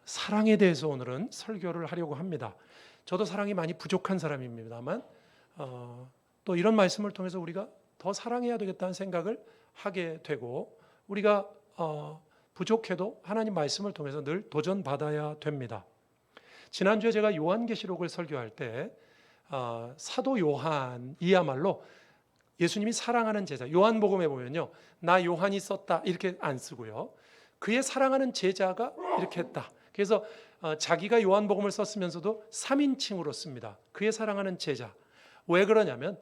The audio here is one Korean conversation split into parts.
사랑에 대해서 오늘은 설교를 하려고 합니다. 저도 사랑이 많이 부족한 사람입니다만 또 이런 말씀을 통해서 우리가 더 사랑해야 되겠다는 생각을 하게 되고, 우리가 부족해도 하나님 말씀을 통해서 늘 도전받아야 됩니다. 지난주에 제가 요한계시록을 설교할 때 사도 요한이야말로 예수님이 사랑하는 제자, 요한복음에 보면요, 나 요한이 썼다 이렇게 안 쓰고요, 그의 사랑하는 제자가 이렇게 했다. 그래서 자기가 요한복음을 썼으면서도 3인칭으로 씁니다. 그의 사랑하는 제자. 왜 그러냐면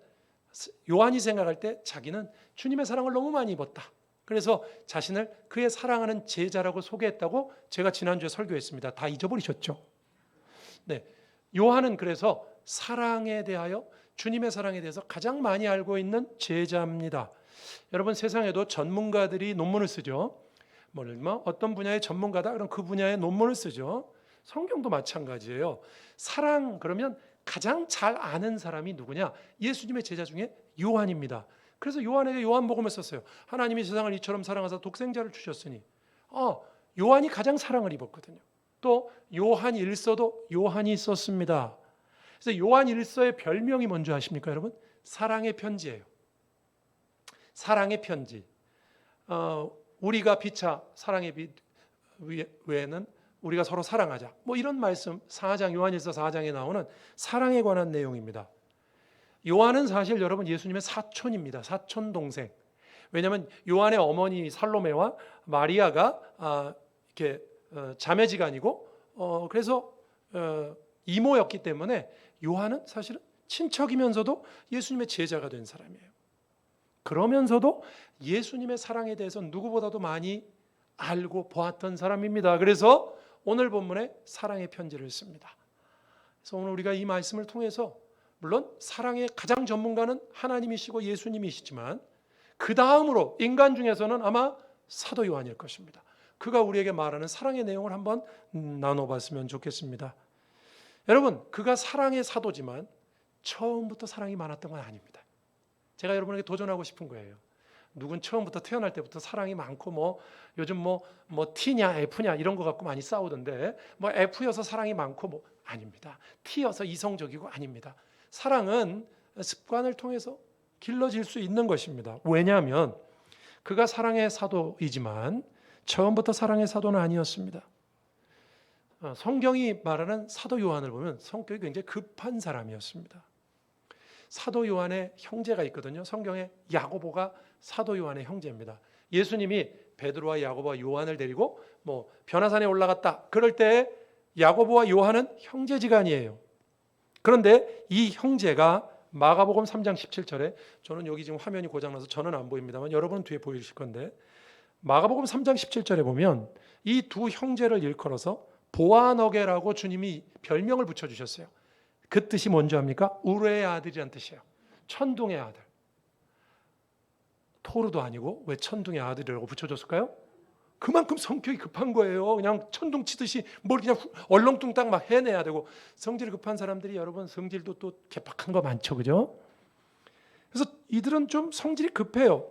요한이 생각할 때 자기는 주님의 사랑을 너무 많이 입었다. 그래서 자신을 그의 사랑하는 제자라고 소개했다고 제가 지난주에 설교했습니다. 다 잊어버리셨죠? 네, 요한은 그래서 사랑에 대하여, 주님의 사랑에 대해서 가장 많이 알고 있는 제자입니다. 여러분, 세상에도 전문가들이 논문을 쓰죠. 어떤 분야의 전문가다 그럼 그 분야의 논문을 쓰죠. 성경도 마찬가지예요. 사랑 그러면 가장 잘 아는 사람이 누구냐? 예수님의 제자 중에 요한입니다. 그래서 요한에게 요한복음을 썼어요. 하나님이 세상을 이처럼 사랑하사 독생자를 주셨으니. 요한이 가장 사랑을 입었거든요. 또 요한일서도 요한이 썼습니다. 그래서 요한일서의 별명이 뭔지 아십니까, 여러분? 사랑의 편지예요. 사랑의 편지. 우리가 피차 사랑의 빛 외에는 우리가 서로 사랑하자. 이런 말씀 4장 요한일서 4장에 나오는 사랑에 관한 내용입니다. 요한은 사실 여러분 예수님의 사촌입니다. 사촌 동생. 왜냐하면 요한의 어머니 살로메와 마리아가 이렇게 자매지간이고 그래서 이모였기 때문에 요한은 사실은 친척이면서도 예수님의 제자가 된 사람이에요. 그러면서도 예수님의 사랑에 대해서 누구보다도 많이 알고 보았던 사람입니다. 그래서 오늘 본문에 사랑의 편지를 씁니다. 그래서 오늘 우리가 이 말씀을 통해서 물론 사랑의 가장 전문가는 하나님이시고 예수님이시지만 그 다음으로 인간 중에서는 아마 사도 요한일 것입니다. 그가 우리에게 말하는 사랑의 내용을 한번 나눠봤으면 좋겠습니다. 여러분, 그가 사랑의 사도지만 처음부터 사랑이 많았던 건 아닙니다. 제가 여러분에게 도전하고 싶은 거예요. 누군 처음부터 태어날 때부터 사랑이 많고 요즘 T냐 F냐 이런 거 갖고 많이 싸우던데 F여서 사랑이 많고 아닙니다. T여서 이성적이고 아닙니다. 사랑은 습관을 통해서 길러질 수 있는 것입니다. 왜냐하면 그가 사랑의 사도이지만 처음부터 사랑의 사도는 아니었습니다. 성경이 말하는 사도 요한을 보면 성격이 굉장히 급한 사람이었습니다. 사도 요한의 형제가 있거든요. 성경에 야고보가 사도 요한의 형제입니다. 예수님이 베드로와 야고보와 요한을 데리고 변화산에 올라갔다. 그럴 때 야고보와 요한은 형제지간이에요. 그런데 이 형제가 마가복음 3장 17절에, 저는 여기 지금 화면이 고장나서 저는 안 보입니다만 여러분은 뒤에 보이실 건데, 마가복음 3장 17절에 보면 이 두 형제를 일컬어서 보아너게라고 주님이 별명을 붙여주셨어요. 그 뜻이 뭔지 압니까? 우르의 아들이란 뜻이에요. 천둥의 아들. 토르도 아니고 왜 천둥의 아들이라고 붙여줬을까요? 그만큼 성격이 급한 거예요. 그냥 천둥 치듯이 뭘 그냥 얼렁뚱땅 막 해내야 되고. 성질이 급한 사람들이 여러분 성질도 또 개팍한 거 많죠, 그죠? 그래서 이들은 좀 성질이 급해요.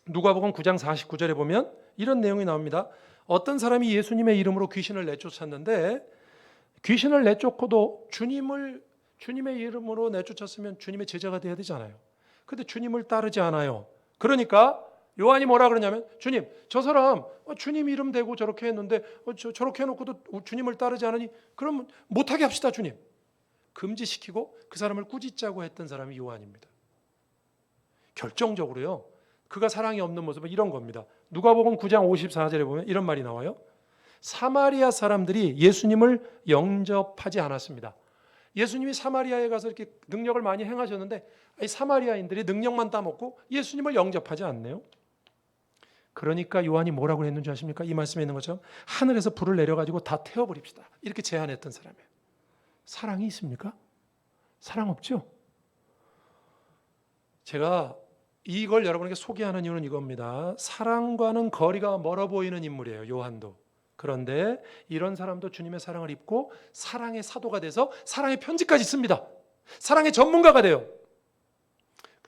누가복음 9장 49절에 보면 이런 내용이 나옵니다. 어떤 사람이 예수님의 이름으로 귀신을 내쫓았는데, 귀신을 내쫓고도 주님의 이름으로 내쫓았으면 주님의 제자가 돼야 되잖아요. 그런데 주님을 따르지 않아요. 그러니까 요한이 뭐라 그러냐면, 주님, 저 사람 주님 이름 대고 저렇게 했는데 저렇게 해놓고도 주님을 따르지 않으니 그럼 못하게 합시다, 주님. 금지시키고 그 사람을 꾸짖자고 했던 사람이 요한입니다. 결정적으로요, 그가 사랑이 없는 모습은 이런 겁니다. 누가복음 9장 54절에 보면 이런 말이 나와요. 사마리아 사람들이 예수님을 영접하지 않았습니다. 예수님이 사마리아에 가서 이렇게 능력을 많이 행하셨는데 이 사마리아인들이 능력만 따먹고 예수님을 영접하지 않네요. 그러니까 요한이 뭐라고 했는지 아십니까? 이 말씀에 있는 것처럼 하늘에서 불을 내려가지고 다 태워버립시다. 이렇게 제안했던 사람이에요. 사랑이 있습니까? 사랑 없죠? 제가 이걸 여러분에게 소개하는 이유는 이겁니다. 사랑과는 거리가 멀어 보이는 인물이에요, 요한도. 그런데 이런 사람도 주님의 사랑을 입고 사랑의 사도가 돼서 사랑의 편지까지 씁니다. 사랑의 전문가가 돼요.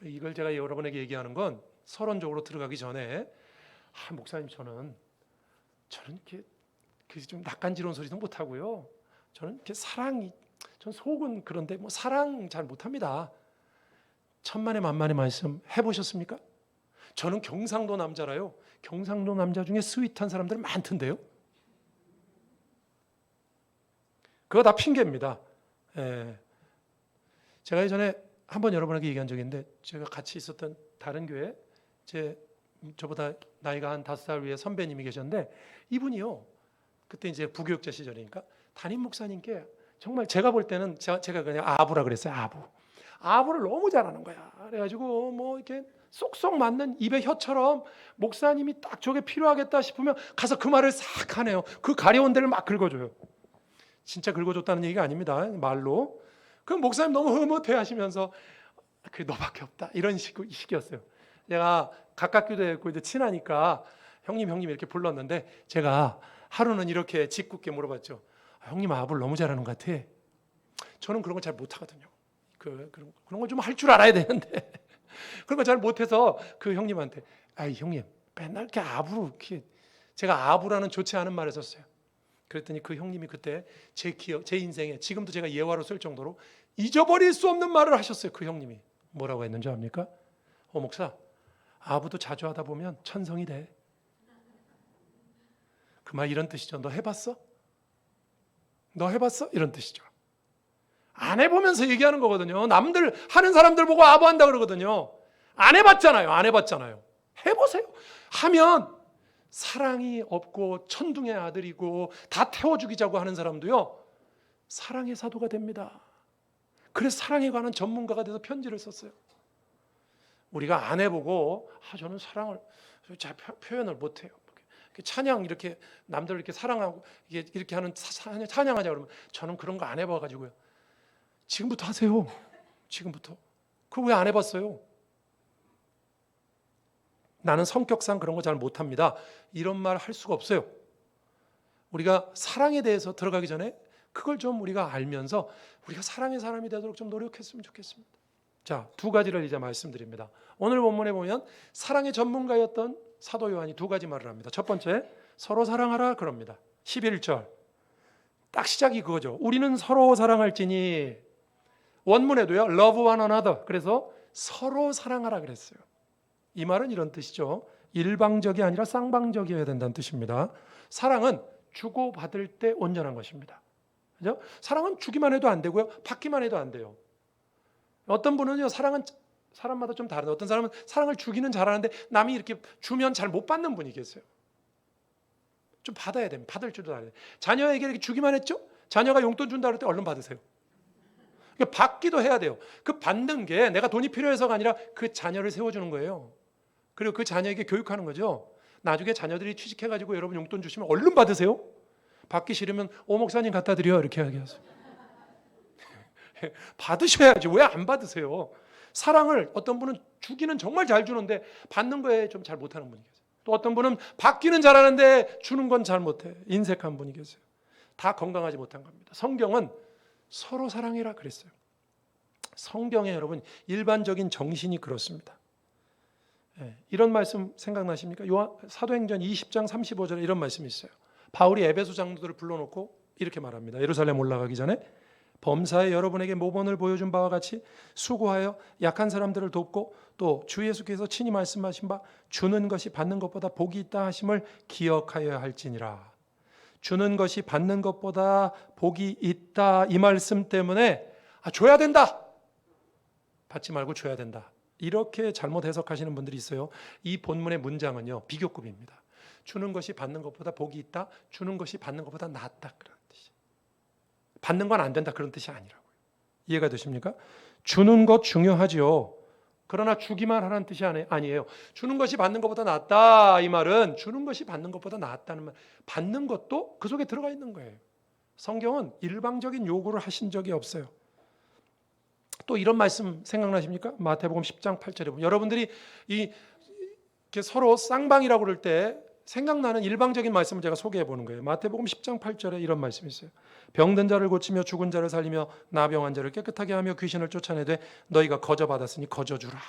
이걸 제가 여러분에게 얘기하는 건 서론적으로 들어가기 전에 목사님 저는 이렇게 좀 낯간지러운 소리도 못 하고요. 저는 이렇게 전 속은 그런데 뭐 사랑 잘 못합니다. 천만의 만만의 말씀 해보셨습니까? 저는 경상도 남자라요. 경상도 남자 중에 스윗한 사람들 많던데요. 그거 다 핑계입니다. 예. 제가 예전에 한번 여러분에게 얘기한 적이 있는데, 제가 같이 있었던 다른 교회 저보다 나이가 한 5살 위에 선배님이 계셨는데, 이분이요, 그때 이제 부교육자 시절이니까 담임 목사님께 정말 제가 볼 때는 제가 그냥 아부라 그랬어요. 아부를 너무 잘하는 거야. 그래가지고 뭐 이렇게 쏙쏙 맞는 입에 혀처럼 목사님이 딱 저게 필요하겠다 싶으면 가서 그 말을 싹 하네요. 그 가려운 데를 막 긁어줘요. 진짜 긁어줬다는 얘기가 아닙니다. 말로. 그 목사님 너무 흐뭇해 하시면서 그 너밖에 없다 이런 식이었어요. 제가 가깝기도 했고 이제 친하니까 형님 이렇게 불렀는데, 제가 하루는 이렇게 짓궂게 물어봤죠. 형님 아부를 너무 잘하는 것 같아. 저는 그런 걸 잘 못하거든요. 그런 걸 좀 할 줄 알아야 되는데 그런 걸 잘 못해서 그 형님한테, 형님 맨날 이렇게 아부로 제가 아부라는 좋지 않은 말을 썼어요. 그랬더니 그 형님이 그때 제 인생에 지금도 제가 예화로 쓸 정도로 잊어버릴 수 없는 말을 하셨어요. 그 형님이 뭐라고 했는지 압니까? 목사, 아부도 자주 하다 보면 천성이 돼. 그 말 이런 뜻이죠. 너 해봤어? 이런 뜻이죠. 안 해보면서 얘기하는 거거든요. 남들 하는 사람들 보고 아부한다 그러거든요. 안 해봤잖아요. 해보세요. 하면 사랑이 없고 천둥의 아들이고 다 태워 죽이자고 하는 사람도요, 사랑의 사도가 됩니다. 그래서 사랑에 관한 전문가가 돼서 편지를 썼어요. 우리가 안 해보고 저는 사랑을 잘 표현을 못해요. 찬양 이렇게 남들 이렇게 사랑하고 이렇게 하는 찬양하자 그러면 저는 그런 거 안 해봐가지고요. 지금부터 하세요. 지금부터. 그거 왜 안 해봤어요? 나는 성격상 그런 거 잘 못합니다. 이런 말 할 수가 없어요. 우리가 사랑에 대해서 들어가기 전에 그걸 좀 우리가 알면서 우리가 사랑의 사람이 되도록 좀 노력했으면 좋겠습니다. 자, 2가지를 이제 말씀드립니다. 오늘 본문에 보면 사랑의 전문가였던 사도 요한이 2가지 말을 합니다. 첫 번째, 서로 사랑하라 그럽니다. 11절. 딱 시작이 그거죠. 우리는 서로 사랑할지니, 원문에도요, love one another. 그래서 서로 사랑하라 그랬어요. 이 말은 이런 뜻이죠. 일방적이 아니라 쌍방적이어야 된다는 뜻입니다. 사랑은 주고받을 때 온전한 것입니다. 그죠? 사랑은 주기만 해도 안 되고요, 받기만 해도 안 돼요. 어떤 분은요, 사랑은 사람마다 좀 다른데, 어떤 사람은 사랑을 주기는 잘하는데 남이 이렇게 주면 잘 못 받는 분이 계세요. 좀 받아야 됩니다. 받을 줄도 알아야 돼요. 자녀에게 이렇게 주기만 했죠? 자녀가 용돈 준다 그럴 때 얼른 받으세요. 그러니까 받기도 해야 돼요. 그 받는 게 내가 돈이 필요해서가 아니라 그 자녀를 세워주는 거예요. 그리고 그 자녀에게 교육하는 거죠. 나중에 자녀들이 취직해가지고 여러분 용돈 주시면 얼른 받으세요. 받기 싫으면 목사님 갖다 드려 이렇게 얘기하세요. 받으셔야지. 왜 안 받으세요? 사랑을 어떤 분은 주기는 정말 잘 주는데 받는 거에 좀 잘 못하는 분이 계세요. 또 어떤 분은 받기는 잘하는데 주는 건 잘 못해. 인색한 분이 계세요. 다 건강하지 못한 겁니다. 성경은 서로 사랑해라 그랬어요. 성경에 여러분 일반적인 정신이 그렇습니다. 이런 말씀 생각나십니까? 사도행전 20장 35절에 이런 말씀이 있어요. 바울이 에베소 장로들을 불러놓고 이렇게 말합니다. 예루살렘 올라가기 전에 범사에 여러분에게 모범을 보여준 바와 같이 수고하여 약한 사람들을 돕고 또 주 예수께서 친히 말씀하신 바 주는 것이 받는 것보다 복이 있다 하심을 기억하여야 할지니라. 주는 것이 받는 것보다 복이 있다, 이 말씀 때문에 줘야 된다, 받지 말고 줘야 된다, 이렇게 잘못 해석하시는 분들이 있어요. 이 본문의 문장은요, 비교급입니다. 주는 것이 받는 것보다 복이 있다, 주는 것이 받는 것보다 낫다, 그런 뜻이. 받는 건 안 된다, 그런 뜻이 아니라고요. 이해가 되십니까? 주는 것 중요하지요. 그러나 주기만 하라는 뜻이 아니에요. 주는 것이 받는 것보다 낫다, 이 말은 주는 것이 받는 것보다 낫다는 말, 받는 것도 그 속에 들어가 있는 거예요. 성경은 일방적인 요구를 하신 적이 없어요. 또 이런 말씀 생각나십니까? 마태복음 10장 8절에 보면 여러분들이 이렇게 서로 쌍방이라고 그럴 때 생각나는 일방적인 말씀을 제가 소개해 보는 거예요. 마태복음 10장 8절에 이런 말씀이 있어요. 병든 자를 고치며 죽은 자를 살리며 나병한 자를 깨끗하게 하며 귀신을 쫓아내되 너희가 거저 받았으니 거저 주라.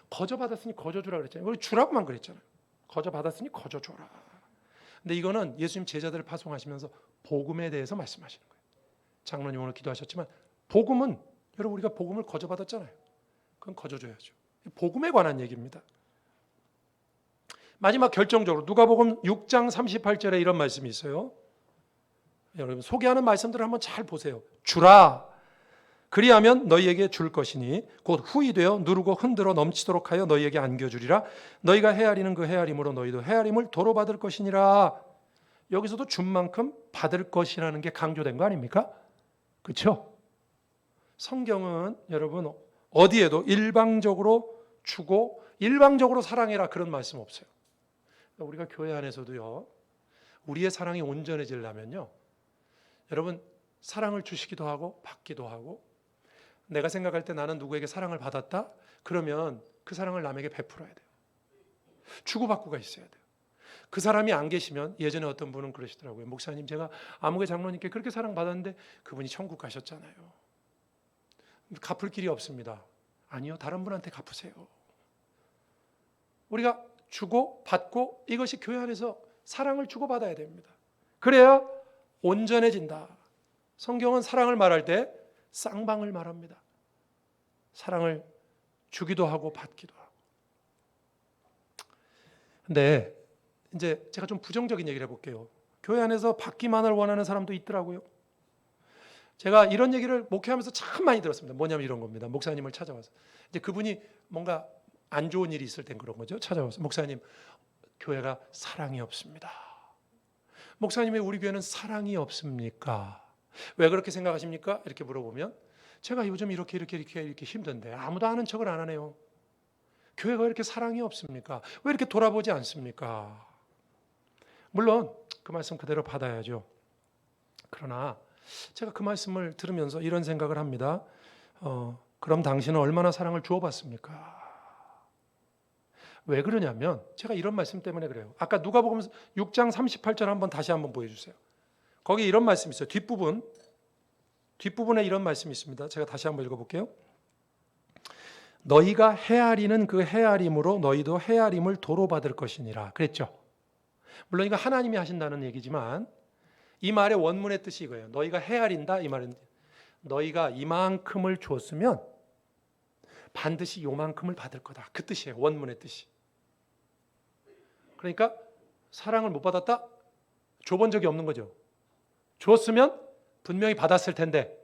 거저 받았으니 거저 주라 그랬잖아요. 우리 주라고만 그랬잖아요. 거저 받았으니 거저 줘라. 근데 이거는 예수님 제자들을 파송하시면서 복음에 대해서 말씀하시는 거예요. 장로님 오늘 기도하셨지만 복음은 여러분 우리가 복음을 거저받았잖아요. 그건 거저줘야죠. 복음에 관한 얘기입니다. 마지막 결정적으로 누가복음 6장 38절에 이런 말씀이 있어요. 여러분 소개하는 말씀들을 한번 잘 보세요. 주라 그리하면 너희에게 줄 것이니 곧 후이 되어 누르고 흔들어 넘치도록 하여 너희에게 안겨주리라. 너희가 헤아리는 그 헤아림으로 너희도 헤아림을 도로 받을 것이니라. 여기서도 준 만큼 받을 것이라는 게 강조된 거 아닙니까? 그렇죠? 성경은 여러분 어디에도 일방적으로 주고 일방적으로 사랑해라 그런 말씀 없어요. 우리가 교회 안에서도요. 우리의 사랑이 온전해지려면요. 여러분 사랑을 주시기도 하고 받기도 하고 내가 생각할 때 나는 누구에게 사랑을 받았다? 그러면 그 사랑을 남에게 베풀어야 돼요. 주고받고가 있어야 돼요. 그 사람이 안 계시면 예전에 어떤 분은 그러시더라고요. 목사님 제가 아무개 장로님께 그렇게 사랑받았는데 그분이 천국 가셨잖아요. 갚을 길이 없습니다. 아니요. 다른 분한테 갚으세요. 우리가 주고 받고 이것이 교회 안에서 사랑을 주고받아야 됩니다. 그래야 온전해진다. 성경은 사랑을 말할 때 쌍방을 말합니다. 사랑을 주기도 하고 받기도 하고. 근데 이제 제가 좀 부정적인 얘기를 해볼게요. 교회 안에서 받기만을 원하는 사람도 있더라고요. 제가 이런 얘기를 목회하면서 참 많이 들었습니다. 뭐냐면 이런 겁니다. 목사님을 찾아와서 이제 그분이 뭔가 안 좋은 일이 있을 땐 그런 거죠. 찾아와서 목사님 교회가 사랑이 없습니다. 목사님 왜 우리 교회는 사랑이 없습니까? 왜 그렇게 생각하십니까? 이렇게 물어보면 제가 요즘 이렇게 힘든데 아무도 아는 척을 안 하네요. 교회가 왜 이렇게 사랑이 없습니까? 왜 이렇게 돌아보지 않습니까? 물론 그 말씀 그대로 받아야죠. 그러나 제가 그 말씀을 들으면서 이런 생각을 합니다. 그럼 당신은 얼마나 사랑을 주어봤습니까? 왜 그러냐면 제가 이런 말씀 때문에 그래요. 아까 누가복음 6장 38절 한번 다시 한번 보여주세요. 거기 이런 말씀이 있어요. 뒷부분에 이런 말씀이 있습니다. 제가 다시 한번 읽어볼게요. 너희가 헤아리는 그 헤아림으로 너희도 헤아림을 도로 받을 것이니라 그랬죠. 물론 이거 하나님이 하신다는 얘기지만 이 말의 원문의 뜻이 이거예요. 너희가 헤아린다 이 말은 너희가 이만큼을 줬으면 반드시 요만큼을 받을 거다. 그 뜻이에요. 원문의 뜻이. 그러니까 사랑을 못 받았다? 줘본 적이 없는 거죠. 줬으면 분명히 받았을 텐데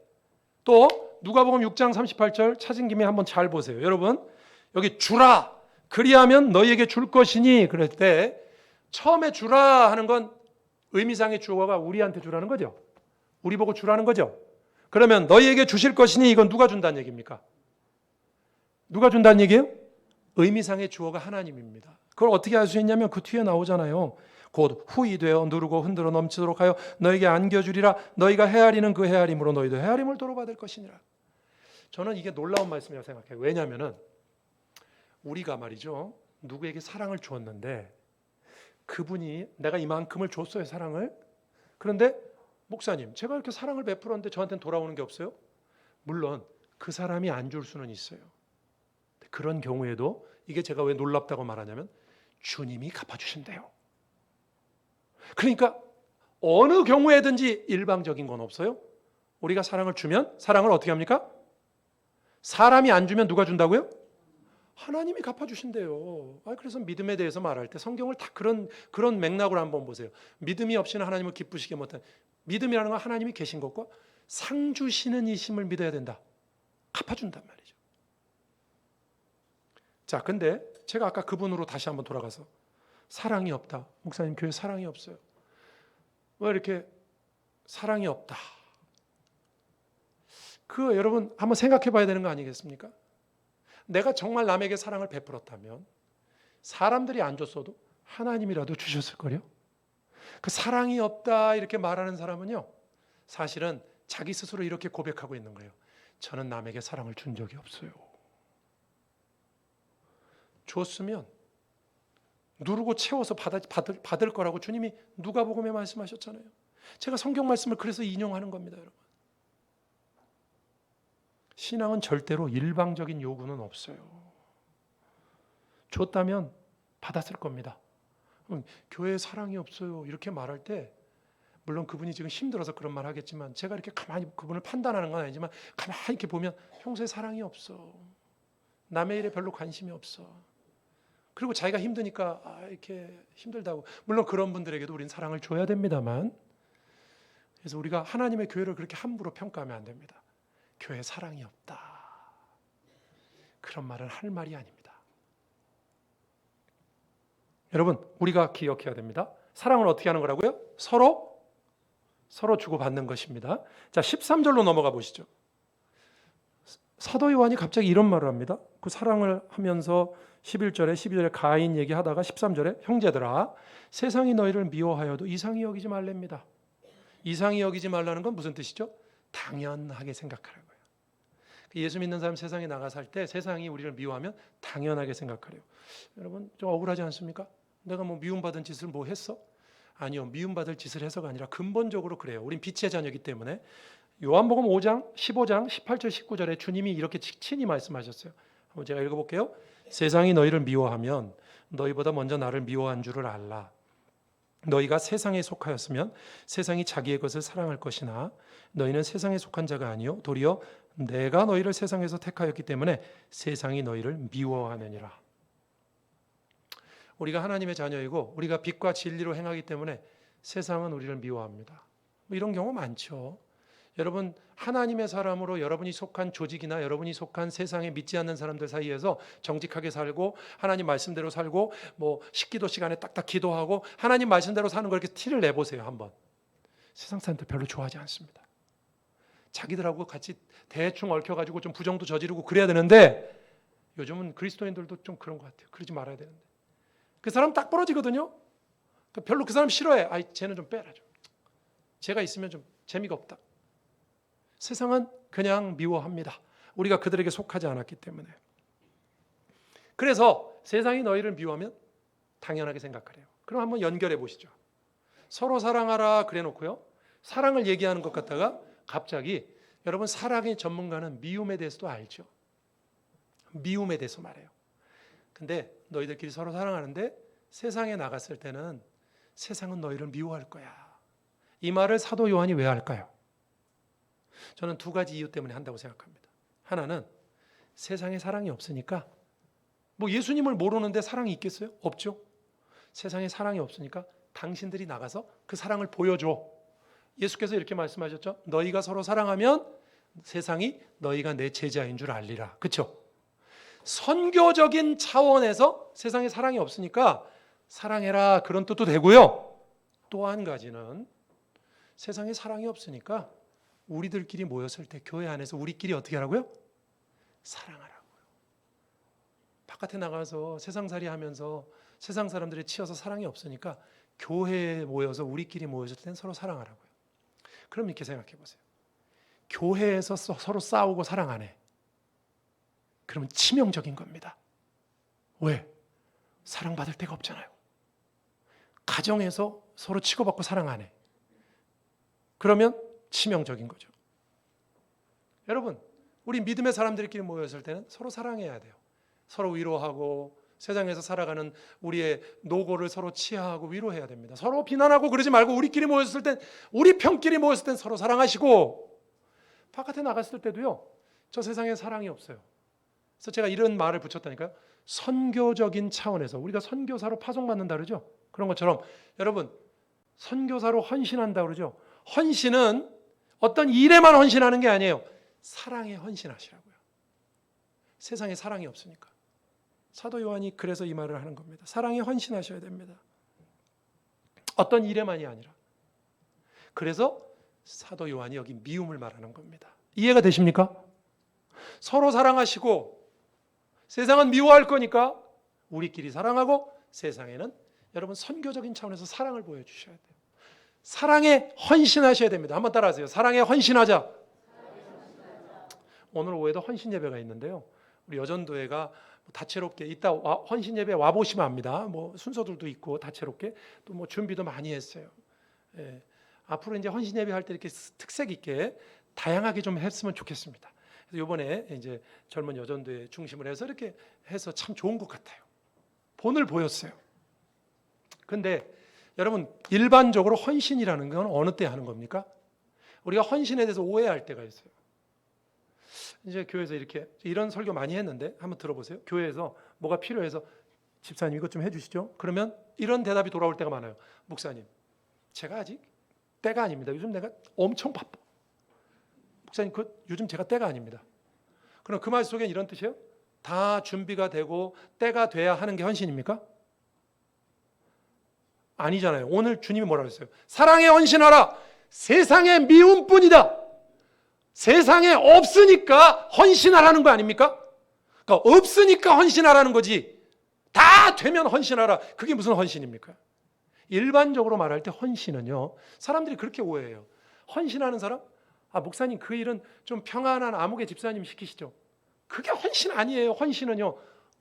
또 누가복음 6장 38절 찾은 김에 한번 잘 보세요. 여러분 여기 주라 그리하면 너희에게 줄 것이니 그럴 때 처음에 주라 하는 건 의미상의 주어가 우리한테 주라는 거죠. 우리 보고 주라는 거죠. 그러면 너희에게 주실 것이니 이건 누가 준다는 얘기입니까? 누가 준다는 얘기예요? 의미상의 주어가 하나님입니다. 그걸 어떻게 알 수 있냐면 그 뒤에 나오잖아요. 곧 후이 되어 누르고 흔들어 넘치도록 하여 너에게 안겨주리라. 너희가 헤아리는 그 헤아림으로 너희도 헤아림을 도로 받을 것이니라. 저는 이게 놀라운 말씀이라고 생각해요. 왜냐하면 우리가 말이죠. 누구에게 사랑을 주었는데 그분이 내가 이만큼을 줬어요. 사랑을. 그런데 목사님 제가 이렇게 사랑을 베풀었는데 저한테는 돌아오는 게 없어요? 물론 그 사람이 안 줄 수는 있어요. 그런 경우에도 이게 제가 왜 놀랍다고 말하냐면 주님이 갚아주신대요. 그러니까 어느 경우에든지 일방적인 건 없어요. 우리가 사랑을 주면 사랑을 어떻게 합니까? 사람이 안 주면 누가 준다고요? 하나님이 갚아주신대요. 그래서 믿음에 대해서 말할 때 성경을 다 그런 맥락으로 한번 보세요. 믿음이 없이는 하나님을 기쁘시게 못한 믿음이라는 건 하나님이 계신 것과 상 주시는 이심을 믿어야 된다. 갚아준단 말이죠. 자, 근데 제가 아까 그분으로 다시 한번 돌아가서 사랑이 없다. 목사님 교회 사랑이 없어요. 왜 이렇게 사랑이 없다. 그 여러분 한번 생각해 봐야 되는 거 아니겠습니까? 내가 정말 남에게 사랑을 베풀었다면 사람들이 안 줬어도 하나님이라도 주셨을 거요. 그 사랑이 없다 이렇게 말하는 사람은요. 사실은 자기 스스로 이렇게 고백하고 있는 거예요. 저는 남에게 사랑을 준 적이 없어요. 줬으면 누르고 채워서 받을 거라고 주님이 누가복음에 말씀하셨잖아요. 제가 성경 말씀을 그래서 인용하는 겁니다, 여러분. 신앙은 절대로 일방적인 요구는 없어요. 줬다면 받았을 겁니다. 교회에 사랑이 없어요 이렇게 말할 때 물론 그분이 지금 힘들어서 그런 말 하겠지만 제가 이렇게 가만히 그분을 판단하는 건 아니지만 가만히 이렇게 보면 평소에 사랑이 없어. 남의 일에 별로 관심이 없어. 그리고 자기가 힘드니까 이렇게 힘들다고. 물론 그런 분들에게도 우리는 사랑을 줘야 됩니다만, 그래서 우리가 하나님의 교회를 그렇게 함부로 평가하면 안 됩니다. 교회에 사랑이 없다. 그런 말은 할 말이 아닙니다. 여러분, 우리가 기억해야 됩니다. 사랑을 어떻게 하는 거라고요? 서로 주고받는 것입니다. 자, 13절로 넘어가 보시죠. 사도 요한이 갑자기 이런 말을 합니다. 그 사랑을 하면서 11절에 12절에 가인 얘기하다가 13절에 형제들아 세상이 너희를 미워하여도 이상히 여기지 말랍니다. 이상히 여기지 말라는 건 무슨 뜻이죠? 당연하게 생각하라고요. 예수 믿는 사람 세상에 나가 살 때 세상이 우리를 미워하면 당연하게 생각하래요. 여러분 좀 억울하지 않습니까? 내가 뭐 미움받은 짓을 뭐 했어? 아니요. 미움받을 짓을 해서가 아니라 근본적으로 그래요. 우린 빛의 자녀이기 때문에. 요한복음 5장, 15장, 18절, 19절에 주님이 이렇게 친히 말씀하셨어요. 한번 제가 읽어볼게요. 세상이 너희를 미워하면 너희보다 먼저 나를 미워한 줄을 알라. 너희가 세상에 속하였으면 세상이 자기의 것을 사랑할 것이나 너희는 세상에 속한 자가 아니요 도리어 내가 너희를 세상에서 택하였기 때문에 세상이 너희를 미워하느니라. 우리가 하나님의 자녀이고 우리가 빛과 진리로 행하기 때문에 세상은 우리를 미워합니다. 뭐 이런 경우 많죠. 여러분 하나님의 사람으로 여러분이 속한 조직이나 여러분이 속한 세상에 믿지 않는 사람들 사이에서 정직하게 살고 하나님 말씀대로 살고 뭐 식기도 시간에 딱딱 기도하고 하나님 말씀대로 사는 걸 이렇게 티를 내보세요. 한번. 세상 사람들 별로 좋아하지 않습니다. 자기들하고 같이 대충 얽혀가지고 좀 부정도 저지르고 그래야 되는데 요즘은 그리스도인들도 좀 그런 것 같아요. 그러지 말아야 되는데 그 사람 딱 부러지거든요. 별로 그 사람 싫어해. 쟤는 좀 빼라 좀. 쟤가 있으면 좀 재미가 없다. 세상은 그냥 미워합니다. 우리가 그들에게 속하지 않았기 때문에. 그래서 세상이 너희를 미워하면 당연하게 생각하래요. 그럼 한번 연결해 보시죠. 서로 사랑하라 그래 놓고요. 사랑을 얘기하는 것 같다가 갑자기 여러분 사랑의 전문가는 미움에 대해서도 알죠. 미움에 대해서 말해요. 근데 너희들끼리 서로 사랑하는데 세상에 나갔을 때는 세상은 너희를 미워할 거야. 이 말을 사도 요한이 왜 할까요? 저는 두 가지 이유 때문에 한다고 생각합니다. 하나는 세상에 사랑이 없으니까 뭐 예수님을 모르는데 사랑이 있겠어요? 없죠. 세상에 사랑이 없으니까 당신들이 나가서 그 사랑을 보여줘. 예수께서 이렇게 말씀하셨죠. 너희가 서로 사랑하면 세상이 너희가 내 제자인 줄 알리라. 그렇죠? 선교적인 차원에서 세상에 사랑이 없으니까 사랑해라 그런 뜻도 되고요. 또 한 가지는 세상에 사랑이 없으니까 우리들끼리 모였을 때 교회 안에서 우리끼리 어떻게 하라고요? 사랑하라고요. 바깥에 나가서 세상살이 하면서 세상 사람들이 치여서 사랑이 없으니까 교회에 모여서 우리끼리 모였을 때는 서로 사랑하라고요. 그럼 이렇게 생각해 보세요. 교회에서 서로 싸우고 사랑 안 해. 그러면 치명적인 겁니다. 왜? 사랑받을 데가 없잖아요. 가정에서 서로 치고받고 사랑 안 해. 그러면 치명적인 거죠. 여러분, 우리 믿음의 사람들끼리 모였을 때는 서로 사랑해야 돼요. 서로 위로하고 세상에서 살아가는 우리의 노고를 서로 치하하고 위로해야 됩니다. 서로 비난하고 그러지 말고 우리끼리 모였을 땐 우리 편끼리 모였을 땐 서로 사랑하시고 바깥에 나갔을 때도요. 저 세상에 사랑이 없어요. 그래서 제가 이런 말을 붙였다니까요. 선교적인 차원에서 우리가 선교사로 파송받는다 그러죠. 그런 것처럼 여러분 선교사로 헌신한다 그러죠. 헌신은 어떤 일에만 헌신하는 게 아니에요. 사랑에 헌신하시라고요. 세상에 사랑이 없으니까. 사도 요한이 그래서 이 말을 하는 겁니다. 사랑에 헌신하셔야 됩니다. 어떤 일에만이 아니라. 그래서 사도 요한이 여기 미움을 말하는 겁니다. 이해가 되십니까? 서로 사랑하시고 세상은 미워할 거니까 우리끼리 사랑하고 세상에는 여러분 선교적인 차원에서 사랑을 보여주셔야 돼요. 사랑에 헌신하셔야 됩니다. 한번 따라하세요. 사랑에 헌신하자. 오늘 오후에도 헌신 예배가 있는데요. 우리 여전도회가 다채롭게 이따 헌신 예배 와 보시면 압니다. 뭐 순서들도 있고 다채롭게 또 뭐 준비도 많이 했어요. 예. 앞으로 이제 헌신 예배 할 때 이렇게 특색 있게 다양하게 좀 했으면 좋겠습니다. 그래서 이번에 이제 젊은 여전도회 중심으로 해서 이렇게 해서 참 좋은 것 같아요. 본을 보였어요. 근데 여러분, 일반적으로 헌신이라는 건 어느 때 하는 겁니까? 우리가 헌신에 대해서 오해할 때가 있어요. 이제 교회에서 이렇게 이런 설교 많이 했는데 한번 들어보세요. 교회에서 뭐가 필요해서 집사님 이것 좀 해주시죠. 그러면 이런 대답이 돌아올 때가 많아요. 목사님, 제가 아직 때가 아닙니다. 요즘 내가 엄청 바빠. 목사님, 요즘 제가 때가 아닙니다. 그럼 그 말 속엔 이런 뜻이에요? 다 준비가 되고 때가 돼야 하는 게 헌신입니까? 아니잖아요. 오늘 주님이 뭐라고 했어요? 사랑에 헌신하라. 세상에 미움뿐이다. 세상에 없으니까 헌신하라는 거 아닙니까? 그러니까 없으니까 헌신하라는 거지. 다 되면 헌신하라. 그게 무슨 헌신입니까? 일반적으로 말할 때 헌신은요, 사람들이 그렇게 오해해요. 헌신하는 사람? 목사님 그 일은 좀 평안한 암흑의 집사님 시키시죠. 그게 헌신 아니에요. 헌신은요,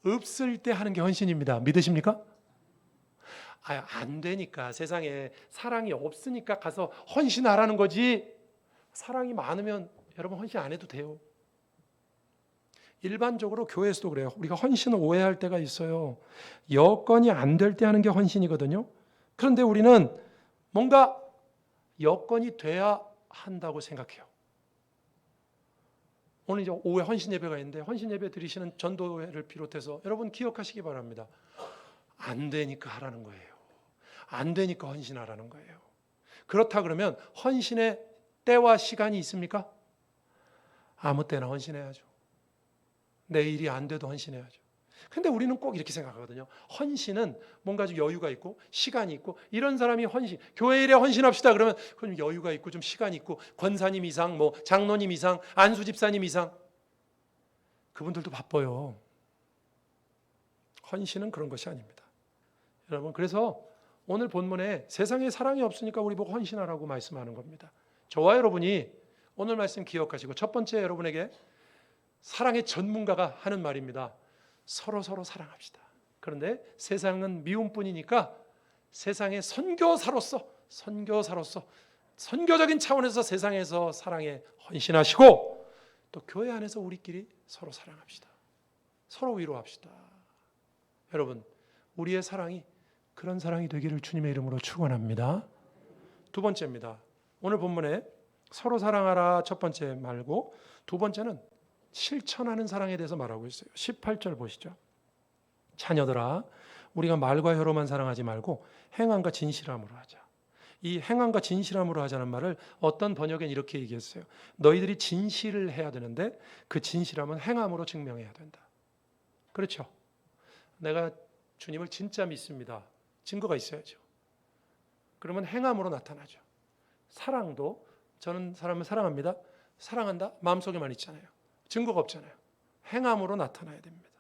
없을 때 하는 게 헌신입니다. 믿으십니까? 안 되니까, 세상에 사랑이 없으니까 가서 헌신하라는 거지, 사랑이 많으면 여러분 헌신 안 해도 돼요. 일반적으로 교회에서도 그래요. 우리가 헌신을 오해할 때가 있어요. 여건이 안 될 때 하는 게 헌신이거든요. 그런데 우리는 뭔가 여건이 돼야 한다고 생각해요. 오늘 이제 오후에 헌신 예배가 있는데, 헌신 예배 드리시는 전도회를 비롯해서 여러분 기억하시기 바랍니다. 안 되니까 하라는 거예요. 안 되니까 헌신하라는 거예요. 그렇다 그러면 헌신의 때와 시간이 있습니까? 아무 때나 헌신해야죠. 내 일이 안 돼도 헌신해야죠. 근데 우리는 꼭 이렇게 생각하거든요. 헌신은 뭔가 좀 여유가 있고 시간이 있고, 이런 사람이 헌신, 교회 일에 헌신합시다 그러면 그럼 여유가 있고 좀 시간이 있고, 권사님 이상, 뭐 장로님 이상, 안수 집사님 이상, 그분들도 바빠요. 헌신은 그런 것이 아닙니다. 여러분, 그래서 오늘 본문에 세상에 사랑이 없으니까 우리 보고 헌신하라고 말씀하는 겁니다. 저와 여러분이 오늘 말씀 기억하시고, 첫 번째 여러분에게 사랑의 전문가가 하는 말입니다. 서로 사랑합시다. 그런데 세상은 미움뿐이니까 세상의 선교사로서 선교적인 차원에서 세상에서 사랑에 헌신하시고, 또 교회 안에서 우리끼리 서로 사랑합시다. 서로 위로합시다. 여러분, 우리의 사랑이 그런 사랑이 되기를 주님의 이름으로 축원합니다. 두 번째입니다. 오늘 본문에 서로 사랑하라 첫 번째 말고, 두 번째는 실천하는 사랑에 대해서 말하고 있어요. 18절 보시죠. 자녀들아, 우리가 말과 혀로만 사랑하지 말고 행함과 진실함으로 하자. 이 행함과 진실함으로 하자는 말을 어떤 번역엔 이렇게 얘기했어요. 너희들이 진실을 해야 되는데 그 진실함은 행함으로 증명해야 된다. 그렇죠? 내가 주님을 진짜 믿습니다. 증거가 있어야죠. 그러면 행함으로 나타나죠. 사랑도, 저는 사람을 사랑합니다. 사랑한다? 마음속에만 있잖아요. 증거가 없잖아요. 행함으로 나타나야 됩니다.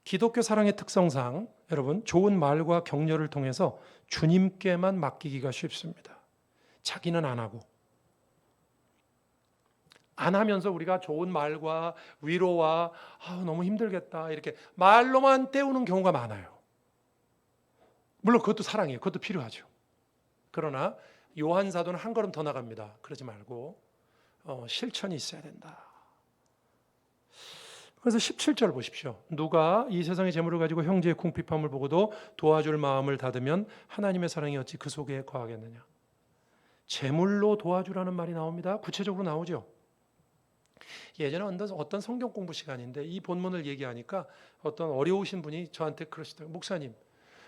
기독교 사랑의 특성상 여러분, 좋은 말과 격려를 통해서 주님께만 맡기기가 쉽습니다. 자기는 안 하고, 안 하면서 우리가 좋은 말과 위로와 너무 힘들겠다 이렇게 말로만 때우는 경우가 많아요. 물론 그것도 사랑이에요. 그것도 필요하죠. 그러나 요한 사도는 한 걸음 더 나갑니다. 그러지 말고 실천이 있어야 된다. 그래서 17절 보십시오. 누가 이 세상의 재물을 가지고 형제의 궁핍함을 보고도 도와줄 마음을 닫으면 하나님의 사랑이 어찌 그 속에 거하겠느냐. 재물로 도와주라는 말이 나옵니다. 구체적으로 나오죠. 예전에 어떤 성경 공부 시간인데 이 본문을 얘기하니까 어떤 어려우신 분이 저한테 그러시더라고요.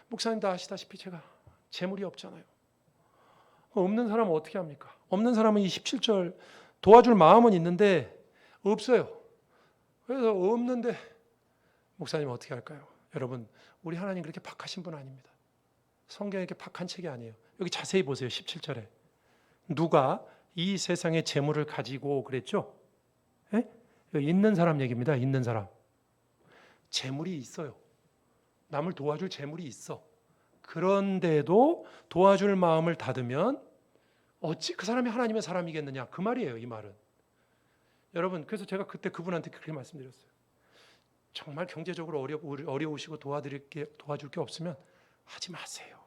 목사님도 아시다시피 제가 재물이 없잖아요. 없는 사람은 어떻게 합니까? 없는 사람은 이 17절 도와줄 마음은 있는데 없어요. 그래서 없는데 목사님 어떻게 할까요? 여러분, 우리 하나님 그렇게 박하신 분 아닙니다. 성경에 이렇게 박한 책이 아니에요. 여기 자세히 보세요. 17절에 누가 이 세상의 재물을 가지고 그랬죠? 예? 있는 사람 얘기입니다. 있는 사람. 재물이 있어요. 남을 도와줄 재물이 있어. 그런데도 도와줄 마음을 닫으면 어찌 그 사람이 하나님의 사람이겠느냐, 그 말이에요. 이 말은. 여러분, 그래서 제가 그때 그분한테 그렇게 말씀드렸어요. 정말 경제적으로 어려우시고 도와줄 게 없으면 하지 마세요.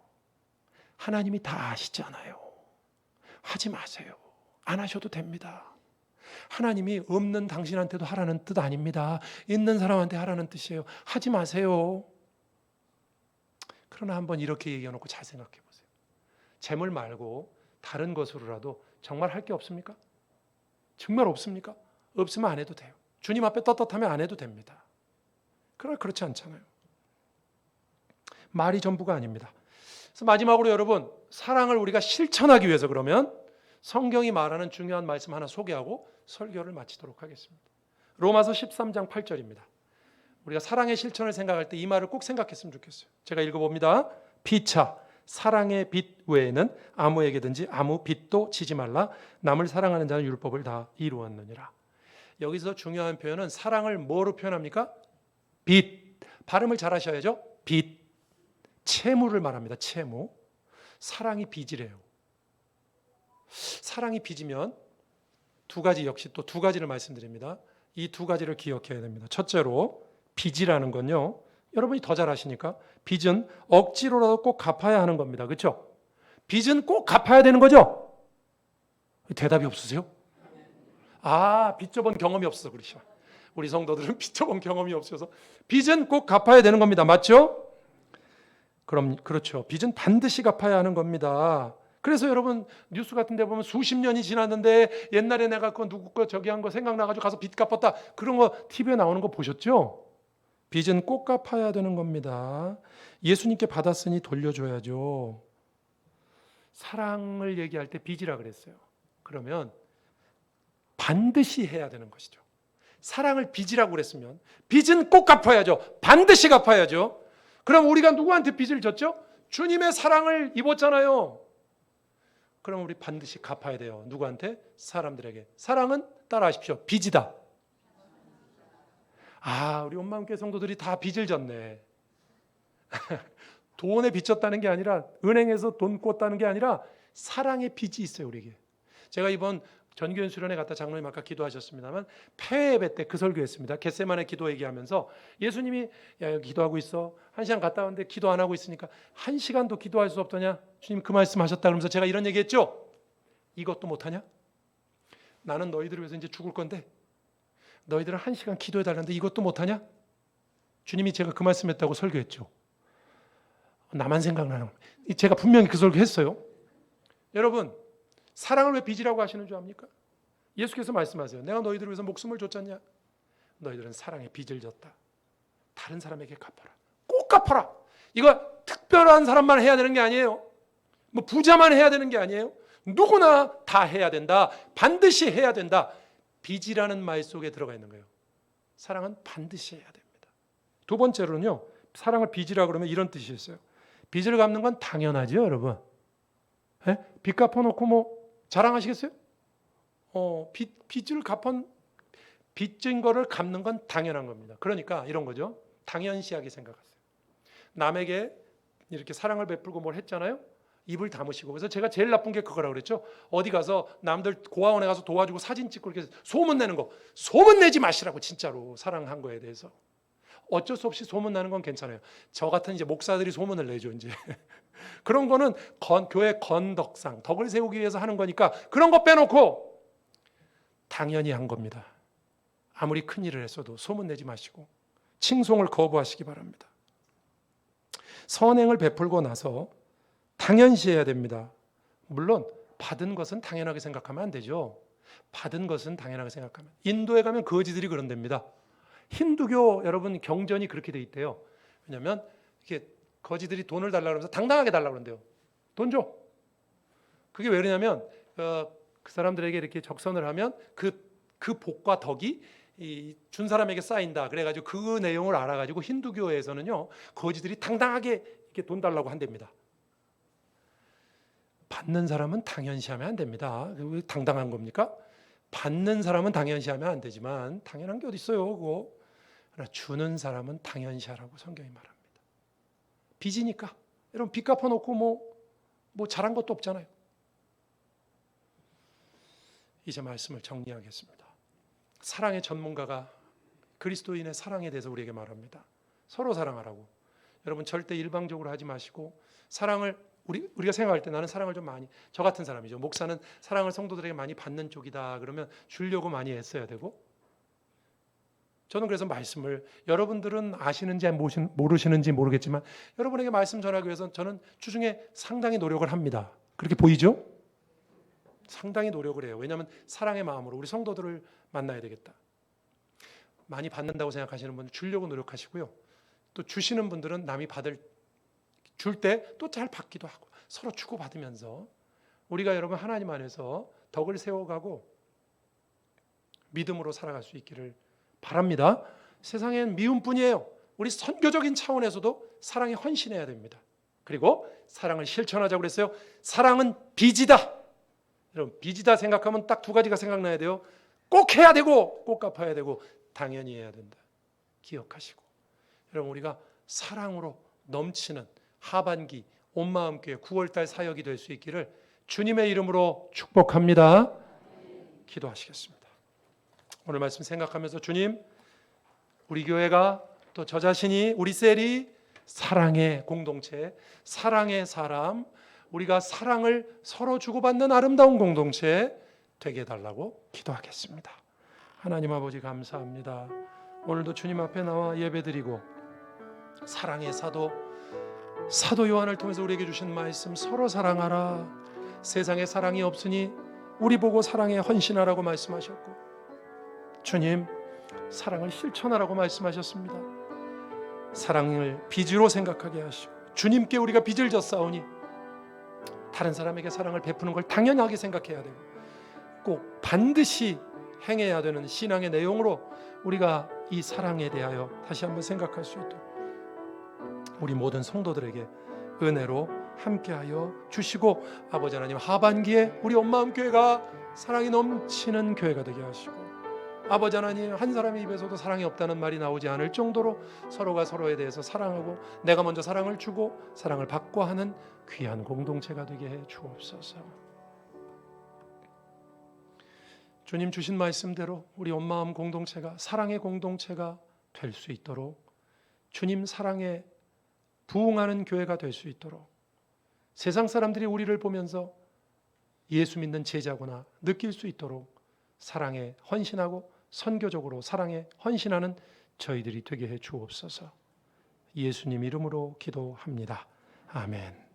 하나님이 다 아시잖아요. 하지 마세요. 안 하셔도 됩니다. 하나님이 없는 당신한테도 하라는 뜻 아닙니다. 있는 사람한테 하라는 뜻이에요. 하지 마세요. 그러나 한번 이렇게 얘기해 놓고 잘 생각해 보세요. 재물 말고 다른 것으로라도 정말 할 게 없습니까? 정말 없습니까? 없으면 안 해도 돼요. 주님 앞에 떳떳하면 안 해도 됩니다. 그러나 그렇지 않잖아요. 말이 전부가 아닙니다. 그래서 마지막으로 여러분, 사랑을 우리가 실천하기 위해서 그러면 성경이 말하는 중요한 말씀 하나 소개하고 설교를 마치도록 하겠습니다. 로마서 13장 8절입니다. 우리가 사랑의 실천을 생각할 때 이 말을 꼭 생각했으면 좋겠어요. 제가 읽어봅니다. 피차 사랑의 빚 외에는 아무에게든지 아무 빚도 지지 말라. 남을 사랑하는 자는 율법을 다 이루었느니라. 여기서 중요한 표현은 사랑을 뭐로 표현합니까? 빚. 발음을 잘 하셔야죠. 빚. 채무를 말합니다. 채무. 사랑이 빚이래요. 사랑이 빚이면 두 가지, 역시 또 두 가지를 말씀드립니다. 이 두 가지를 기억해야 됩니다. 첫째로 빚이라는 건요, 여러분이 더 잘 아시니까 빚은 억지로라도 꼭 갚아야 하는 겁니다. 그렇죠? 빚은 꼭 갚아야 되는 거죠? 대답이 없으세요? 빚 져본 경험이 없어서 그러시죠. 우리 성도들은 빚 져본 경험이 없어서 빚은 꼭 갚아야 되는 겁니다. 맞죠? 그럼 그렇죠. 빚은 반드시 갚아야 하는 겁니다. 그래서 여러분 뉴스 같은 데 보면 수십 년이 지났는데 옛날에 내가 그 누구 거 저기 한 거 생각나가지고 가서 빚 갚았다. 그런 거 TV에 나오는 거 보셨죠? 빚은 꼭 갚아야 되는 겁니다. 예수님께 받았으니 돌려줘야죠. 사랑을 얘기할 때 빚이라 그랬어요. 그러면 반드시 해야 되는 것이죠. 사랑을 빚이라고 그랬으면 빚은 꼭 갚아야죠. 반드시 갚아야죠. 그럼 우리가 누구한테 빚을 졌죠? 주님의 사랑을 입었잖아요. 그럼 우리 반드시 갚아야 돼요. 누구한테? 사람들에게. 사랑은 따라하십시오. 빚이다. 우리 온마음교회 성도들이 다 빚을 졌네. 돈에 빚졌다는 게 아니라, 은행에서 돈 꿨다는 게 아니라 사랑의 빚이 있어요, 우리에게. 제가 이번 전교연 수련회 갔다 장로님 아까 기도하셨습니다만 폐회 예배 때 그 설교했습니다. 겟세마네 기도 얘기하면서 예수님이 야 여기 기도하고 있어. 1시간 갔다 왔는데 기도 안 하고 있으니까 1시간도 기도할 수 없더냐? 주님 그 말씀 하셨다. 그러면서 제가 이런 얘기했죠. 이것도 못하냐? 나는 너희들을 위해서 이제 죽을 건데 너희들은 1시간 기도해달라는데 이것도 못하냐? 주님이 제가 그 말씀했다고 설교했죠. 나만 생각나는. 제가 분명히 그 설교했어요. 여러분, 사랑을 왜 빚이라고 하시는 줄 압니까? 예수께서 말씀하세요. 내가 너희들을 위해서 목숨을 줬잖냐? 너희들은 사랑의 빚을 졌다. 다른 사람에게 갚아라. 꼭 갚아라. 이거 특별한 사람만 해야 되는 게 아니에요. 뭐 부자만 해야 되는 게 아니에요. 누구나 다 해야 된다. 반드시 해야 된다. 빚이라는 말 속에 들어가 있는 거예요. 사랑은 반드시 해야 됩니다. 두 번째로는요, 사랑을 빚이라 그러면 이런 뜻이 있어요. 빚을 갚는 건 당연하죠, 여러분. 빚 갚아놓고 뭐 자랑하시겠어요? 빚을 빚진 거를 갚는 건 당연한 겁니다. 그러니까 이런 거죠. 당연시하게 생각하세요. 남에게 이렇게 사랑을 베풀고 뭘 했잖아요. 입을 다무시고. 그래서 제가 제일 나쁜 게 그거라고 그랬죠. 어디 가서 남들 고아원에 가서 도와주고 사진 찍고 이렇게 소문 내는 거. 소문 내지 마시라고, 진짜로 사랑한 거에 대해서. 어쩔 수 없이 소문 나는 건 괜찮아요. 저 같은 이제 목사들이 소문을 내죠, 이제. 그런 거는 교회 건덕상, 덕을 세우기 위해서 하는 거니까 그런 거 빼놓고 당연히 한 겁니다. 아무리 큰 일을 했어도 소문 내지 마시고 칭송을 거부하시기 바랍니다. 선행을 베풀고 나서 당연시해야 됩니다. 물론 받은 것은 당연하게 생각하면 안 되죠. 받은 것은 당연하게 생각하면. 인도에 가면 거지들이 그런답니다. 힌두교 여러분 경전이 그렇게 돼 있대요. 왜냐하면 이렇게 거지들이 돈을 달라고 하면서 당당하게 달라고 그런대요. 돈 줘. 그게 왜 그러냐면 그 사람들에게 이렇게 적선을 하면 그 복과 덕이 준 사람에게 쌓인다. 그래가지고 그 내용을 알아가지고 힌두교에서는요, 거지들이 당당하게 이렇게 돈 달라고 한답니다. 받는 사람은 당연시하면 안 됩니다. 왜 당당한 겁니까? 받는 사람은 당연시하면 안 되지만 당연한 게 어디 있어요, 그거. 그러나 주는 사람은 당연시하라고 성경이 말합니다. 빚이니까. 여러분 빚 갚아놓고 뭐 잘한 것도 없잖아요. 이제 말씀을 정리하겠습니다. 사랑의 전문가가 그리스도인의 사랑에 대해서 우리에게 말합니다. 서로 사랑하라고. 여러분 절대 일방적으로 하지 마시고 사랑을 우리가 생각할 때 나는 사랑을 좀 많이, 저 같은 사람이죠. 목사는 사랑을 성도들에게 많이 받는 쪽이다. 그러면 주려고 많이 애써야 되고 저는 그래서 말씀을, 여러분들은 아시는지 모르시는지 모르겠지만 여러분에게 말씀 전하기 위해서 저는 주중에 상당히 노력을 합니다. 그렇게 보이죠? 상당히 노력을 해요. 왜냐하면 사랑의 마음으로 우리 성도들을 만나야 되겠다. 많이 받는다고 생각하시는 분은 주려고 노력하시고요. 또 주시는 분들은 남이 줄 때 또 잘 받기도 하고 서로 주고받으면서 우리가 여러분 하나님 안에서 덕을 세워가고 믿음으로 살아갈 수 있기를 바랍니다. 세상엔 미움뿐이에요. 우리 선교적인 차원에서도 사랑에 헌신해야 됩니다. 그리고 사랑을 실천하자고 그랬어요. 사랑은 빚이다. 여러분, 빚이다 생각하면 딱 두 가지가 생각나야 돼요. 꼭 해야 되고 꼭 갚아야 되고 당연히 해야 된다. 기억하시고, 여러분, 우리가 사랑으로 넘치는 하반기 온마음교회 9월달 사역이 될 수 있기를 주님의 이름으로 축복합니다. 기도하시겠습니다. 오늘 말씀 생각하면서 주님, 우리 교회가 또 저 자신이, 우리 셀이 사랑의 공동체, 사랑의 사람, 우리가 사랑을 서로 주고받는 아름다운 공동체 되게 해달라고 기도하겠습니다. 하나님 아버지 감사합니다. 오늘도 주님 앞에 나와 예배드리고 사랑의 사도 요한을 통해서 우리에게 주신 말씀, 서로 사랑하라. 세상에 사랑이 없으니 우리 보고 사랑에 헌신하라고 말씀하셨고, 주님, 사랑을 실천하라고 말씀하셨습니다. 사랑을 빚으로 생각하게 하시고 주님께 우리가 빚을 졌사오니 다른 사람에게 사랑을 베푸는 걸 당연하게 생각해야 되고 꼭 반드시 행해야 되는 신앙의 내용으로 우리가 이 사랑에 대하여 다시 한번 생각할 수 있도록 우리 모든 성도들에게 은혜로 함께하여 주시고, 아버지 하나님, 하반기에 우리 온마음교회가 사랑이 넘치는 교회가 되게 하시고, 아버지 하나님, 한 사람의 입에서도 사랑이 없다는 말이 나오지 않을 정도로 서로가 서로에 대해서 사랑하고 내가 먼저 사랑을 주고 사랑을 받고 하는 귀한 공동체가 되게 해 주옵소서. 주님 주신 말씀대로 우리 온마음 공동체가 사랑의 공동체가 될 수 있도록, 주님 사랑에 부응하는 교회가 될 수 있도록, 세상 사람들이 우리를 보면서 예수 믿는 제자구나 느낄 수 있도록 사랑에 헌신하고 선교적으로 사랑에 헌신하는 저희들이 되게 해 주옵소서. 예수님 이름으로 기도합니다. 아멘.